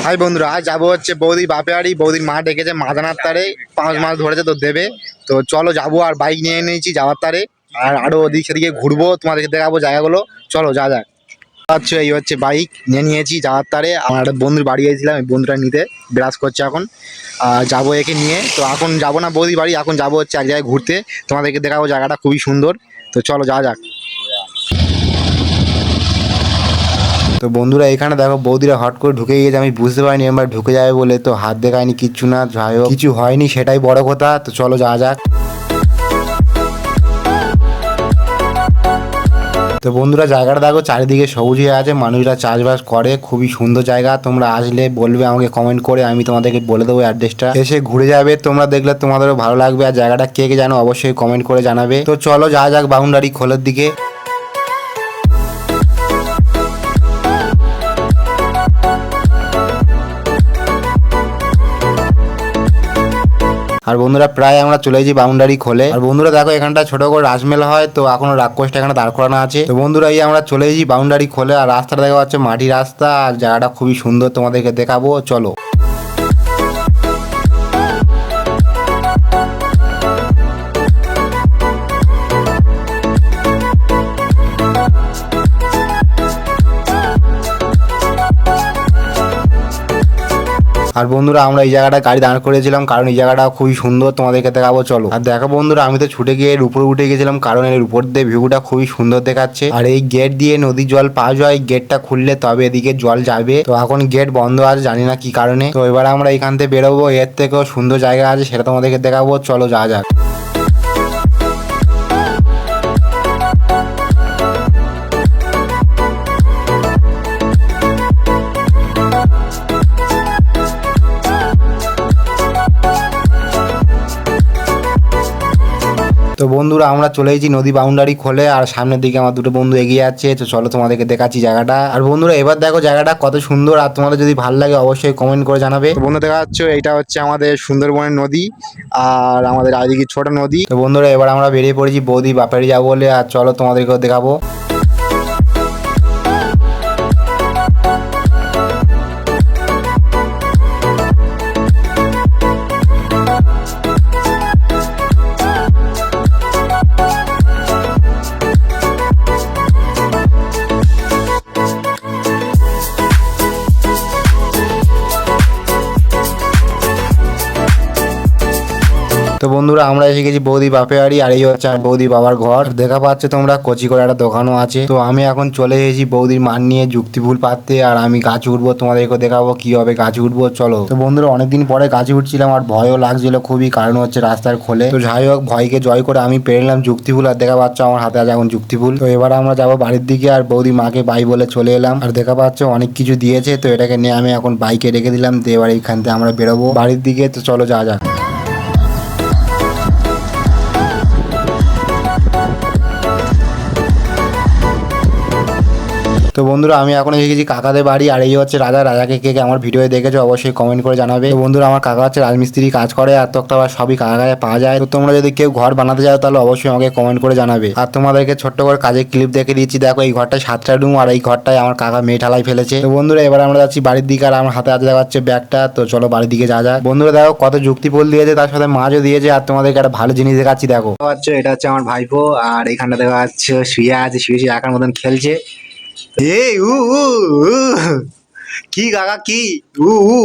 High বন্ধুরা, আজ যাবো হচ্ছে বৌদির বাপের বাড়ি। বৌদির মা ডেকেছে মাছ আনার তারে, 5 মাস ধরেছে তো দেবে। তো চলো যাবো, আর বাইক নিয়ে নিয়েছি যাওয়ার তারে। আর আরো ওদিক সেদিকে ঘুরবো, তোমাদেরকে দেখাবো জায়গাগুলো। চলো যা যাক। আচ্ছা, এই হচ্ছে বাইক নিয়ে নিয়েছি যাওয়ার তারে। আমার একটা বন্ধুর বাড়ি গিয়েছিলাম, এই বন্ধুটা নিতে ব্রাশ করছে এখন। যাবো একে নিয়ে। তো এখন যাবো না বৌদির বাড়ি, এখন যাবো হচ্ছে এক জায়গায় ঘুরতে। তোমাদেরকে দেখাবো, জায়গাটা খুবই সুন্দর। তো চলো যা যাক। তো বন্ধুরা, এখানে দেখো বৌদিরা হট করে ঢুকে গিয়েছে। আমি বুঝতে পারিনি এবার ঢুকে যাবে বলে, তো হাত দেখায়নি, কিচ্ছু না। যাই হোক, কিছু হয়নি, সেটাই বড় কথা। তো চলো যা যাক। তো বন্ধুরা, জায়গাটা দেখো চারিদিকে সবুজ হয়ে আছে, মানুষরা চাষবাস করে, খুবই সুন্দর জায়গা। তোমরা আসলে বলবে আমাকে কমেন্ট করে, আমি তোমাদেরকে বলে দেবো অ্যাড্রেসটা। এসে ঘুরে যাবে, তোমরা দেখলে তোমাদেরও ভালো লাগবে। আর জায়গাটা কে কে জানো অবশ্যই কমেন্ট করে জানাবে। তো চলো যা যাক বাউন্ডারি খোলের দিকে। আর বন্ধুরা, প্রায় আমরা চলে যাই বাউন্ডারি খোলে। আর বন্ধুরা দেখো, এখানটা ছোট করে রাসমেলা হয়, তো এখনো রাক্ষসটা এখানে দাঁড় করানো আছে। তো বন্ধুরা, এই আমরা চলে যাই বাউন্ডারি খোলে। আর রাস্তাটা দেখা যাচ্ছে মাটি রাস্তা, আর জায়গাটা খুবই সুন্দর, তোমাদেরকে দেখাবো চলো। আর বন্ধুরা, আমরা এই জায়গাটা গাড়ি দাঁড় করেছিলাম, কারণ এই জায়গাটা খুবই সুন্দর, তোমাদেরকে দেখাবো চলো। আর দেখো বন্ধুরা, আমি তো ছুটে গিয়ে এর উপরে উঠে গেছিলাম, কারণ এর উপর দিয়ে ভিউটা খুবই সুন্দর দেখাচ্ছে। আর এই গেট দিয়ে নদীর জল পাওয়া যায়, গেটটা খুললে তবে এদিকে জল যাবে। তো এখন গেট বন্ধ আছে, জানি না কি কারণে। তো এবার আমরা এখান থেকে বেরোবো, এর থেকেও সুন্দর জায়গা আছে, সেটা তোমাদেরকে দেখাবো চলো যা যাক। তো বন্ধুরা, আমরা চলে এসেছি নদী বাউন্ডারি খোলে, আর সামনের দিকে আমার দুটো বন্ধু এগিয়ে যাচ্ছে। তো চলো তোমাদেরকে দেখাচ্ছি জায়গাটা। আর বন্ধুরা, এবার দেখো জায়গাটা কত সুন্দর, আর তোমাদের যদি ভালো লাগে অবশ্যই কমেন্ট করে জানাবে। বন্ধু দেখা যাচ্ছে, এইটা হচ্ছে আমাদের সুন্দরবনের নদী, আর আমাদের আদিকে ছোট নদী। তো বন্ধুরা, এবার আমরা বেরিয়ে পড়েছি বৌদি বাপেরই যাবো বলে। আর চলো তোমাদেরকেও দেখাবো। তো বন্ধুরা, আমরা এসে গেছি বৌদি বাপের বাড়ি, আর এই হচ্ছে বৌদি বাবার ঘর। দেখা পাচ্ছে তোমরা, কচি করে একটা দোকানও আছে। তো আমি এখন চলে এসেছি বৌদির মান নিয়ে যুক্তি ফুল পাততে, আর আমি গাছ উঠবো, তোমাদেরকে দেখাবো কিভাবে গাছ উঠবো চলো। তো বন্ধুরা, অনেকদিন পরে গাছে উঠছিলাম, আর ভয়ও লাগছিল খুবই, কারণ হচ্ছে রাস্তার খোলে। তো যাই হোক, ভয়কে জয় করে আমি পেরে নিলাম যুক্তি ফুল। আর দেখা পাচ্ছ আমার হাতে আছে এখন যুক্তি ফুল। তো এবার আমরা যাবো বাড়ির দিকে, আর বৌদি মাকে বাই বলে চলে এলাম। আর দেখা পাচ্ছ অনেক কিছু দিয়েছে, তো এটাকে নিয়ে আমি এখন বাইকে রেখে দিলাম। তো এবার এইখান থেকে আমরা বেরোবো বাড়ির দিকে। তো চলো যা যাক। তো বন্ধুরা, আমি এখন এসে গেছি কাকাদের বাড়ি, আর এই হচ্ছে রাজা। রাজাকে কে কে আমার ভিডিও দেখেছো অবশ্যই কমেন্ট করে জানাবে। তো বন্ধুরা, আমার কাকা হচ্ছে রাজমিস্ত্রি কাজ করে, আর তক্তা সবই কাকা কাছে পাওয়া যায়। তো তোমরা যদি কেউ ঘর বানাতে যাও তাহলে অবশ্যই আমাকে কমেন্ট করে জানাবে। আর তোমাদেরকে ছোট্ট করে কাজের ক্লিপ দেখে দিচ্ছি। দেখো, এই ঘরটায় 7টা রুম, আর এই ঘরটায় আমার কাকা মেয়ে ঢালাই ফেলেছে। তো বন্ধুরা, এবার আমরা যাচ্ছি বাড়ির দিকে, আর আমার হাতে হাতে দেখা যাচ্ছে ব্যাগটা। তো চলো বাড়ির দিকে যা যাক। বন্ধুরা দেখো, কত যুক্তিফল দিয়েছে, তার সাথে মাছও দিয়েছে। আর তোমাদেরকে একটা ভালো জিনিস দেখাচ্ছি, দেখো এটা হচ্ছে আমার ভাইপো। আর এখানটা দেখা যাচ্ছে শুয়ে আছে, শুয়ে একার মতন খেলছে। এই উ উ উ কি কাকা কি উ উ